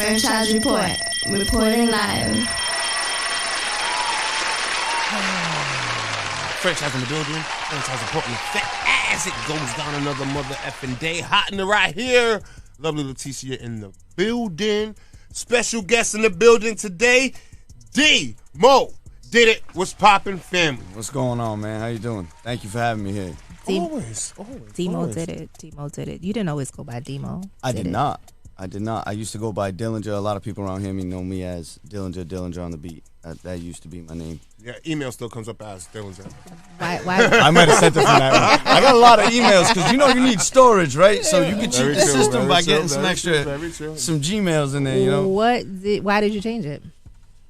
Franchise Report. Reporting live. Franchise in the building. Franchise reporting as it goes down another mother effing day. Hot in the right here. Lovely Leticia in the building. Special guest in the building today. D-Mo. Did it. What's poppin', family? What's going on, man? How you doing? Thank you for having me here. Always. D-Mo did it. D-Mo did it. You didn't always go by D-Mo. I did not. I used to go by Dillinger. A lot of people around here know me as Dillinger on the beat. That used to be my name. Yeah, email still comes up as Dillinger. Why? I might have sent it from that one. I got a lot of emails because you need storage, right? So you can cheat the system by getting some extra, some Gmails in there, you know. Why did you change it?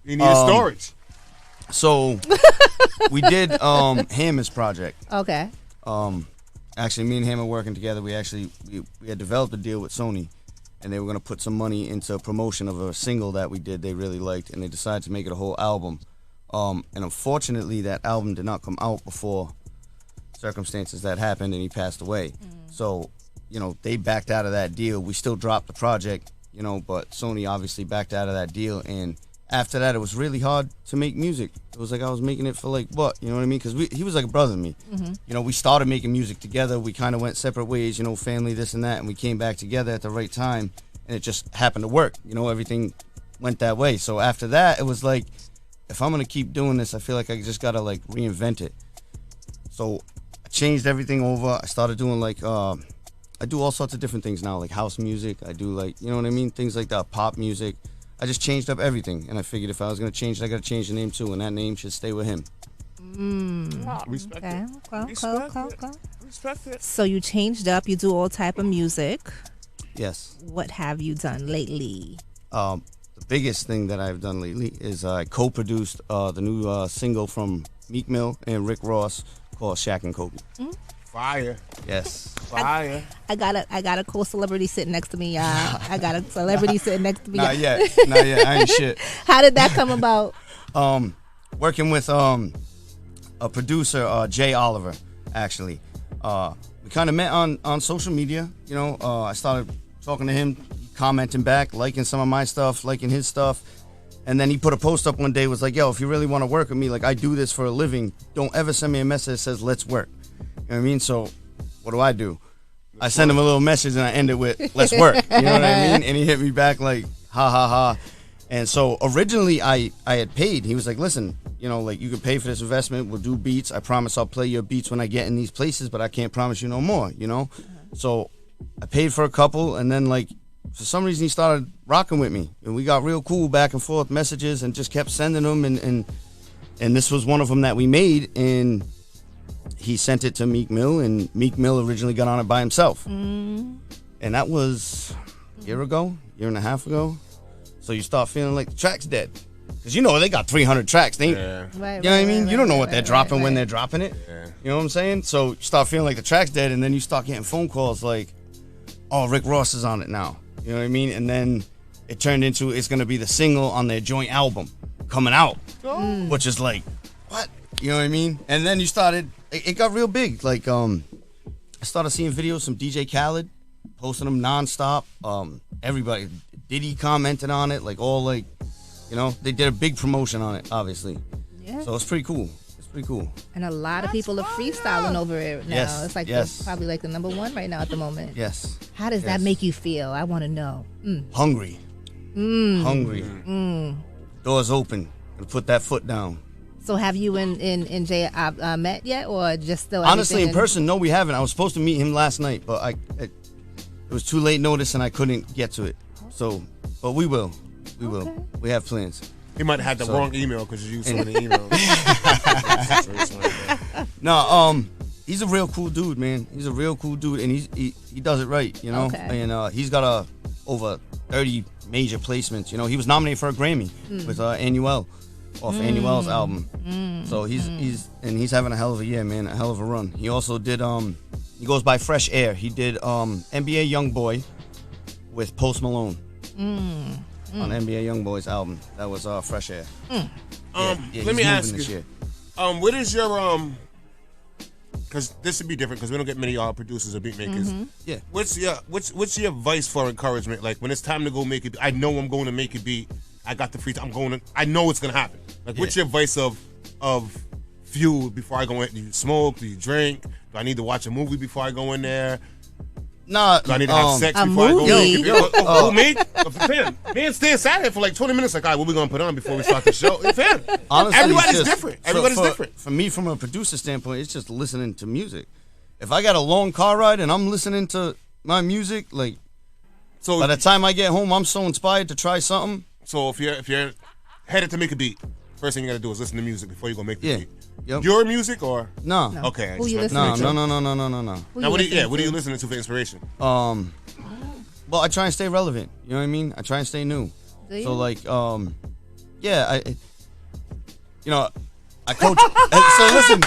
You needed storage. So we did Hammer's project. Okay. Actually, me and him are working together. We had developed a deal with Sony, and they were going to put some money into promotion of a single that we did they really liked, and they decided to make it a whole album. And unfortunately, that album did not come out before circumstances that happened, and he passed away. So, they backed out of that deal. We still dropped the project, but Sony obviously backed out of that deal, and after that, it was really hard to make music. It was like I was making it for what? You know what I mean? Because he was like a brother to me. We started making music together. We kind of went separate ways, family, this and that, and we came back together at the right time, and it just happened to work. Everything went that way. So after that, it was like, if I'm going to keep doing this, I feel like I just got to, reinvent it. So I changed everything over. I started doing, I do all sorts of different things now, like house music. I do, you know what I mean? Things like that, pop music. I just changed up everything, and I figured if I was going to change it, I got to change the name too, and that name should stay with him. Respect Okay. it. Respect it. So you changed up. You do all type of music. Yes. What have you done lately? The biggest thing that I've done lately is I co-produced the new single from Meek Mill and Rick Ross called Shaq and Kobe. Fire. Yes. Fire. I got a cool celebrity sitting next to me, y'all. I got a celebrity sitting next to me. Not yet. I ain't shit. How did that come about? Working with a producer, Jay Oliver, actually. We kind of met on social media. I started talking to him, commenting back, liking some of my stuff, liking his stuff. And then he put a post up one day, was like, yo, if you really want to work with me, I do this for a living, don't ever send me a message that says, let's work. You know what I mean? So what do? I send him a little message and I end it with, let's work. You know what I mean? And he hit me back like, ha, ha, ha. And so originally I had paid. He was like, listen, you can pay for this investment. We'll do beats. I promise I'll play your beats when I get in these places, but I can't promise you no more, So I paid for a couple, and then for some reason he started rocking with me. And we got real cool back and forth messages and just kept sending them. And this was one of them that we made, and he sent it to Meek Mill, and Meek Mill originally got on it by himself. And that was a year and a half ago. So you start feeling like the track's dead. Because they got 300 tracks. Right, you know what I mean? You don't know what they're dropping when they're dropping it. Yeah. You know what I'm saying? So you start feeling like the track's dead, and then you start getting phone calls like, oh, Rick Ross is on it now. You know what I mean? And then it turned into it's going to be the single on their joint album coming out. Which is like, what? You know what I mean? And then it got real big. I started seeing videos from DJ Khaled, posting them nonstop. Everybody, Diddy commented on it, they did a big promotion on it, obviously. Yeah. So it's pretty cool. And a lot of people are freeling over it now. Yes, It's probably the number one right now at the moment. Yes. How does that make you feel? I want to know. Hungry. Hungry. Doors open. Gonna put that foot down. So have you and Jay met yet, or just still? Honestly, in person, no, we haven't. I was supposed to meet him last night, but it was too late notice, and I couldn't get to it. So, but we will. We will. We have plans. He might have had the wrong email because you used so many emails. No, he's a real cool dude, man. He's a real cool dude, and he does it right, Okay. And he's got over 30 major placements. He was nominated for a Grammy with Annuel off Annuel's album. So he's having a hell of a year, man. A hell of a run. He also did he goes by Fresh Air. He did NBA Youngboy with Post Malone. On NBA Youngboy's album. That was Fresh Air. Let me ask you. What is your because this should be different because we don't get many producers or beat makers. Yeah. What's your advice for encouragement? Like when it's time to go make it, I know I'm going to make a beat. I got the free time. I know it's gonna happen. Like, what's your advice of fuel before I go in? Do you smoke? Do you drink? Do I need to watch a movie before I go in there? Nah, Do I need to have sex a before I go movie? in? Me? Man, stay inside here for like 20 minutes. Like, all right, what we gonna put on before we start the show? Fam, honestly, everybody's it's just- different. Everybody's different. For me, from a producer standpoint, it's just listening to music. If I got a long car ride and I'm listening to my music, like, So by the time I get home, I'm so inspired to try something. So if you're headed to make a beat, first thing you gotta do is listen to music before you go make the beat. Yep. Your music or No. okay? Who you just listening wanted to to? make sure. No. Now, what are you listening to for inspiration? Well, I try and stay relevant. You know what I mean? I try and stay new. Do you? So like, I coach. So listen,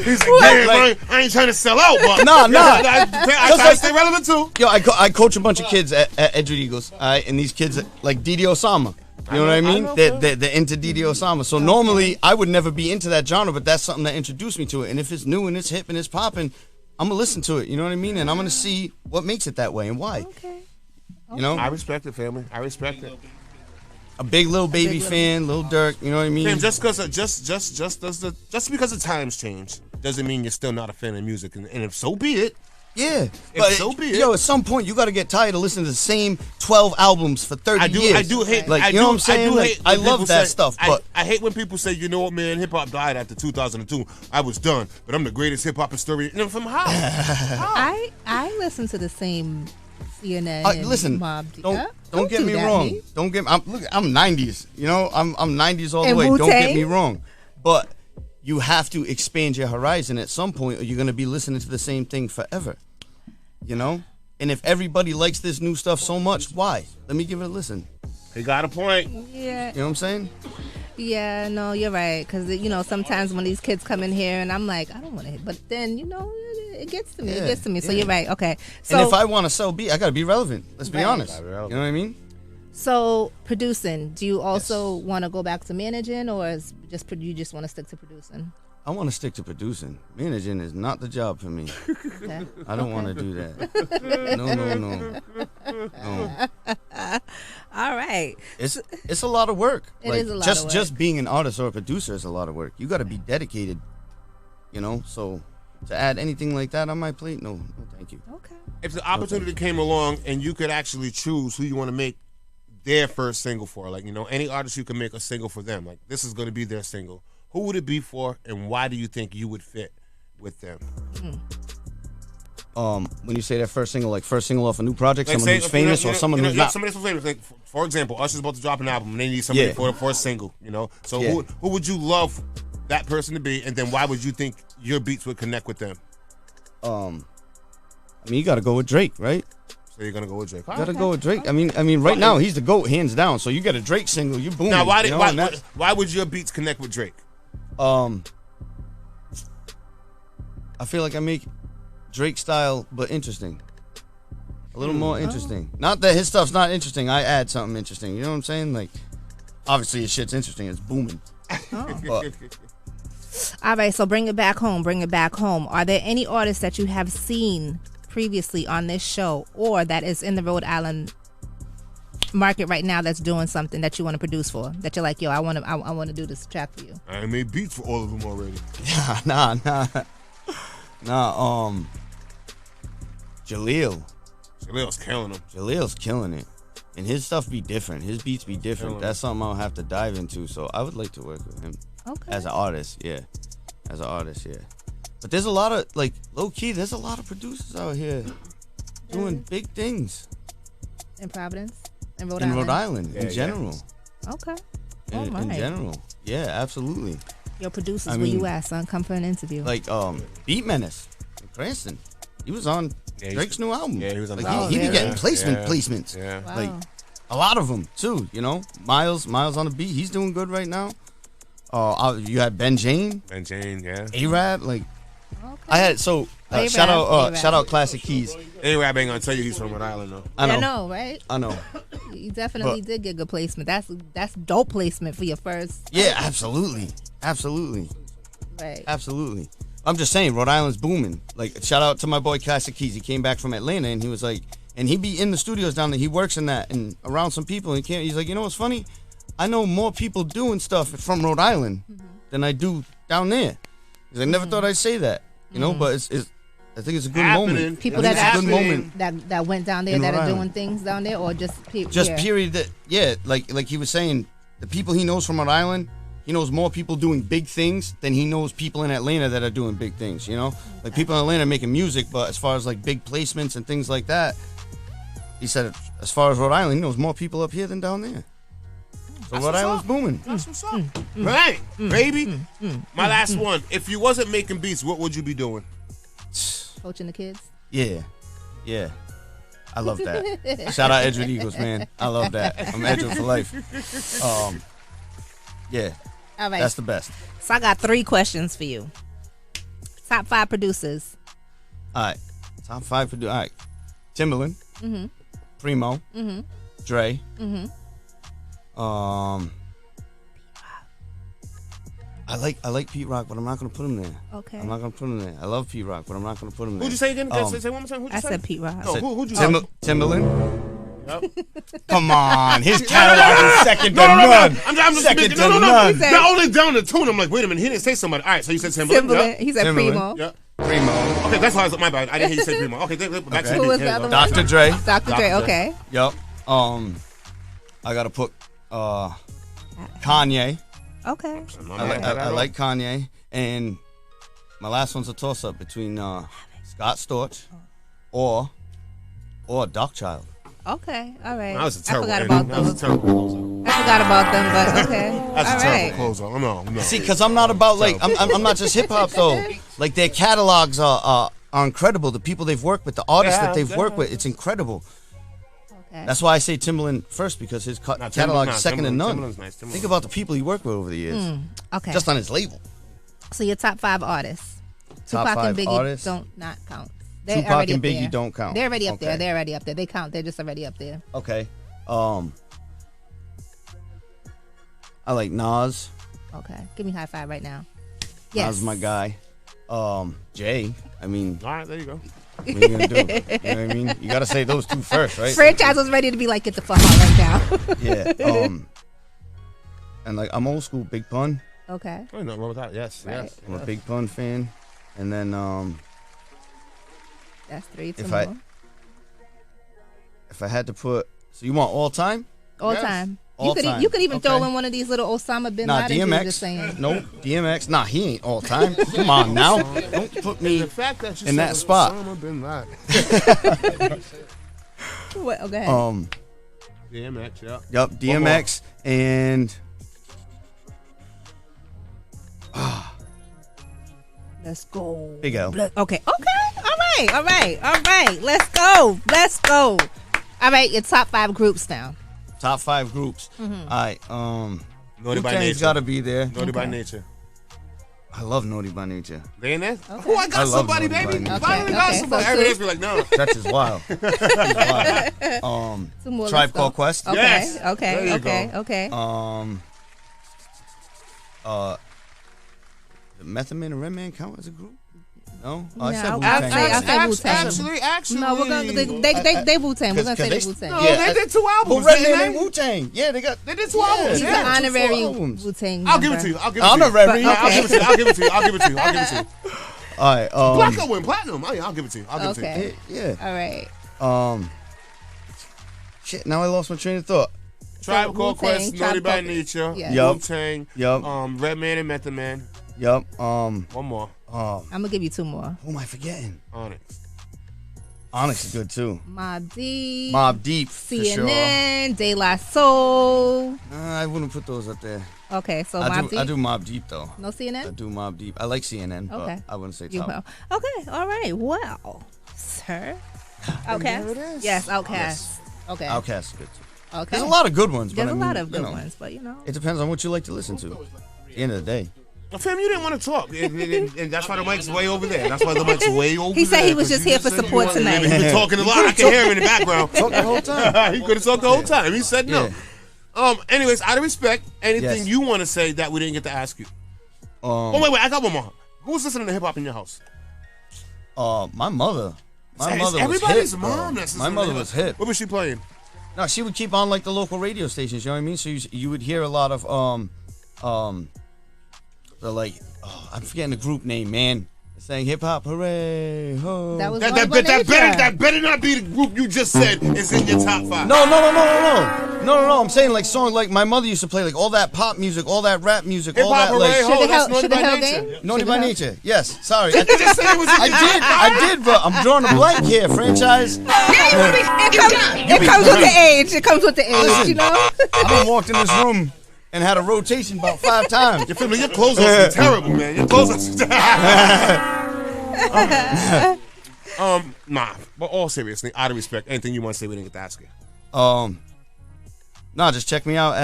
He's like, I ain't trying to sell out, but Nah. I try to stay relevant too. yo, I coach a bunch of kids at Edgewood Eagles, all right? And these kids like Didi Osama. You know what I mean? They're into Didi Osama. So normally I would never be into that genre, but that's something that introduced me to it. And if it's new and it's hip and it's popping, I'm gonna listen to it. You know what I mean? And I'm gonna see what makes it that way and why. Okay. You know, I respect it, family. I respect it. a big Lil Baby fan, Lil Durk. You know what I mean? Fam, just because the times change doesn't mean you're still not a fan of music, and if so be it. Yeah, If so be it. Yo, at some point you got to get tired of listening to the same 12 albums for 30 years. I do hate. Like, I you know do, what I'm saying? I do Like, hate. I when love people that say- stuff, but I hate when people say, you know what, man, hip hop died after 2002. I was done, but I'm the greatest hip hop historian. And from how? I listen to the same CNN. and listen, Mobb Deep. don't get do me that, wrong. me. Don't get. I'm 90s. You know, I'm 90s all the And way. Don't get Wu-Tang? me wrong, but you have to expand your horizon at some point, or you're gonna be listening to the same thing forever. You know. And if everybody likes this new stuff so much, why? Let me give it a listen. He got a point. Yeah. You know what I'm saying? Yeah, no, you're right. Because, sometimes when these kids come in here and I'm like, I don't want to hit. But then, it gets to me. Yeah, It gets to me. So yeah. you're right. Okay. So, And if I want to sell beat, I got to be relevant. Let's be Right. honest. Gotta be You know relevant. what I mean? so producing, do you also want to go back to managing, or is you just want to stick to producing? I want to stick to producing. Managing is not the job for me. Okay. I don't want to do that. No. All right. It's a lot of work. It is a lot just, of work. Just being an artist or a producer is a lot of work. You got to be dedicated, So to add anything like that on my plate, no thank you. Okay. If the opportunity came along and you could actually choose who you want to make their first single for, like, any artist you can make a single for them, like this is going to be their single. Who would it be for, and why do you think you would fit with them? When you say that first single, like first single off a new project, Like, someone who's famous or someone who's not. Somebody who's famous. Like, for example, Usher's about to drop an album, and they need somebody Yeah. for a single. So Yeah. who would you love that person to be, and then why would you think your beats would connect with them? You got to go with Drake, right? So you're gonna go with Drake. You got to go with Drake. I mean, right now he's the GOAT, hands down. So you get a Drake single, you boom. Now, you know, and that's- why would your beats connect with Drake? I feel like I make Drake style, but interesting. A little more interesting. Not that his stuff's not interesting. I add something interesting. You know what I'm saying? Like, obviously his shit's interesting. It's booming. But All right. So bring it back home. Are there any artists that you have seen previously on this show, or that is in the Rhode Island market right now that's doing something that you want to produce for? That you're like, yo, I want to do this track for you. I made beats for all of them already. nah. Jalil's killing them. Jalil's killing it. And his stuff be different. His beats be different. That's something I'll have to dive into. So I would like to work with him. Okay. As an artist, yeah. But there's a lot of, like, low key, there's a lot of producers out here doing big things In Providence, in Rhode in Island. Rhode Island in Yeah. general. Okay. In, All in right. general. Yeah, absolutely. Your producers, I where you mean, at, son? Come for an interview. Like, Beat Menace in Cranston. He was on Drake's new album. Yeah, he was on the like, album. he be Yeah. getting Yeah. placements. Yeah. Wow. Like, a lot of them, too, Miles on the beat. He's doing good right now. You had Ben Jane, Ben Jane, yeah. A-Rab, like, Okay. I had, A-Rab, shout A-Rab. out Classic Keys. A-Rab ain't gonna tell you he's from Rhode Island, though. I know, right? I know. You definitely did get good placement. That's dope placement for your first. Yeah, absolutely. Right. Absolutely. I'm just saying, Rhode Island's booming. Like, shout out to my boy Classic Keys. He came back from Atlanta, and he was like, and he be in the studios down there. He works in that and around some people. And he's like, you know what's funny? I know more people doing stuff from Rhode Island than I do down there. Because I never thought I'd say that, you know. But it's I think it's a good moment. People I think that it's a good moment that went down there in that Rhode are doing Island. things down there, or just period. That like he was saying, the people he knows from Rhode Island, he knows more people doing big things than he knows people in Atlanta that are doing big things. You know, like people in Atlanta are making music, but as far as like big placements and things like that, he said as far as Rhode Island, he knows more people up here than down there. So Rhode Island's booming. That's what's up. Right, baby. My last one. If you wasn't making beats, what would you be doing? coaching the kids. Yeah. I love that. Shout out Edgewood Eagles, man. I love that. I'm Edgewood for life. Yeah. All right. That's the best. So I got 3 questions for you. Top 5 producers. All right. Top 5 producers. All right. Timbaland. Mm-hmm. Primo. Mm-hmm. Dre. Mm-hmm. I like Pete Rock, but I'm not gonna put him there. Okay. I'm not gonna put him there. I love Pete Rock, but I'm not gonna put him there. Who'd you say again? Say one more time. Who'd you I say? said Pete Rock. No, who'd you say? Timbaland. Yep. Come on, his catalog is second to none. I'm just Second to no. none. They're only down the tune. I'm like, wait a minute, he didn't say somebody. All right, so you said Timbaland. Timbaland. He said Timbaland. Primo. Yep. Primo. Okay, that's why I was my bad. I didn't hear you say Primo. Okay, back to Who the was beat. the other one? Dr. Dre. Dr. Dre. Okay. Yup. I gotta put Kanye. Okay. I like Kanye, and my last one's a toss-up between Scott Storch or Darkchild. Okay. All right. That was a I terrible forgot ending. about That was a those. terrible closer. I forgot about them, but okay. That's All a terrible right. closer. No. See, because I'm not about like I'm not just hip hop though. Like their catalogs are incredible. The people they've worked with, the artists that they've worked with, it's incredible. Okay. That's why I say Timbaland first, because his catalog is second to none. Timbaland's nice. Think about the people he worked with over the years, Okay. just on his label. So your top 5 artists. Top Tupac 5 and Biggie artists. don't not count. They're Tupac already and up Biggie there. don't count. They're already up there. Okay. They're already up there. They count. They're just already up there. Okay. I like Nas. Okay. Give me high five right now. Nas Yes. is my guy. Jay. I mean, All right, there you go. what are you gonna do? You know what I mean? You gotta say those 2 first, right? Franchise was ready to be like, get the fuck out right now. Yeah. And like I'm old school, Big Pun. Okay. Oh, nothing wrong with that. Yes, Right. yes. I'm a Big Pun fan. And then That's 3. 2 If more. I had to put, so you want all time? All Yes. time. All You time. could even throw Okay. in one of these little Osama bin Nah, Laden dudes DMX. just saying. Nope. DMX. Nah, he ain't all time. Come on now. Don't put me The fact that you in said that spot. Osama bin Laden. What? Oh, go ahead. DMX, yeah. Yup, DMX and Let's go. Big L. Okay. All right. Let's go. All right, your top 5 groups now. top 5 groups. All right. Naughty by Wu-Tang's Nature. gotta be there. Naughty by Nature. I love Naughty by Nature. They in there? Okay. Oh, I got I love somebody, Naughty by baby. Nature. Finally got Okay, somebody. so Everybody two. else be like, no. That's just wild. That's wild. 2 more. Tribe let's go. Called Quest. Okay. Yes. Okay. There you Okay. go. Okay. The Method Man and Redman count as a group? No? Oh, No, I said I Wu-Tang. said Wu-Tang. Actually. No, we're gonna they Wu-Tang. We're gonna say they Wu-Tang. No, Yeah, they did 2 But albums. Redman didn't and they? Wu-Tang. Yeah, they They did 2 albums. He's Yeah. an honorary 2 albums. Wu-Tang. I'll give it to you. I'll give it to you. Honorary. I'll give it to you. I'll give it to you. I'll give it to you. I'll give it to you. All right. Platinum win. Platinum. Oh, yeah, I'll give it to you. I'll give it to you. Okay. Yeah. All right. Shit, now I lost my train of thought. Tribe Called Wu-Tang, Quest, Tribe Naughty by Called- Nature, Yeah. Yup. Wu-Tang, Yup. Redman and Method Man. Yup. One more. I'm gonna give you 2 more. Who am I forgetting? Onyx. Onyx is good too. Mobb Deep. Mobb Deep for sure. CNN. De La Soul. I wouldn't put those up there. Okay, so I Mobb Deep. do Mobb Deep though. No I CNN. do Mobb Deep. I like CNN, Okay. but I wouldn't say You top. will. Okay. All right. Well, sir. Outcast. there it is. Yes. Outcast. Okay. Outkast is good too. Okay. There's a lot of good ones, but There's I a mean, lot of you good know, ones, but It depends on what you like to listen to. At the end of the day. Well, fam, you didn't want to talk, and that's why the mic's way over there. That's why the mic's way over there. He said he was 'cause just you here for said you support wanted- tonight. He's been talking a lot. I can hear him in the background. Talk the whole time. He could have talked the whole time. He said no. Anyways, out of respect, anything Yes. you want to say that we didn't get to ask you? Um, Oh wait, I got one more. Who's listening to hip hop in your house? My mother. My mother was everybody's hip. mom. That's My mother was hip. What was she playing? No, she would keep on like the local radio stations. You know what I mean? So you would hear a lot of I'm forgetting the group name, man. Saying hip hop, hooray, ho. That was That better not be the group you just said is in your top 5. No. I'm saying like songs like my mother used to play like all that pop music, all that rap music, all that like. Should the Hell Game? Naughty by Nature. Yes. Sorry. You just said it was in your top 5. I did, but I'm drawing a blank here. Franchise. It comes with the age. It comes with the age. Listen, You know. I done walked in this room and had a rotation about 5 times. You feel me? Your clothes are terrible, man. Your clothes are nah. But all seriously, out of respect, anything you want to say, we didn't get to ask you. Just check me out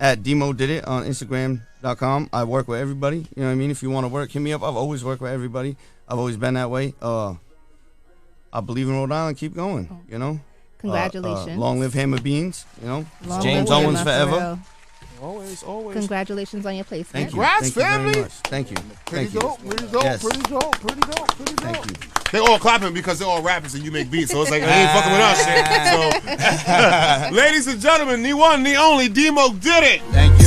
at Demo Did It on Instagram.com. I work with everybody. You know what I mean? If you want to work, hit me up. I've always worked with everybody. I've always been that way. I believe in Rhode Island. Keep going. You know. Congratulations. Long live Hammer Beans. You know. Long James live Owens Hammer, forever. Always. Congratulations on your placement. Thank you. Congrats, Thank you very family. much. Thank you. Pretty Thank dope. you. Pretty dope. Yes. Pretty dope. Thank you. They all clapping because they're all rappers and you make beats, so it's like they ain't fucking with us, shit. So, ladies and gentlemen, the one, the only, Demo did it. Thank you.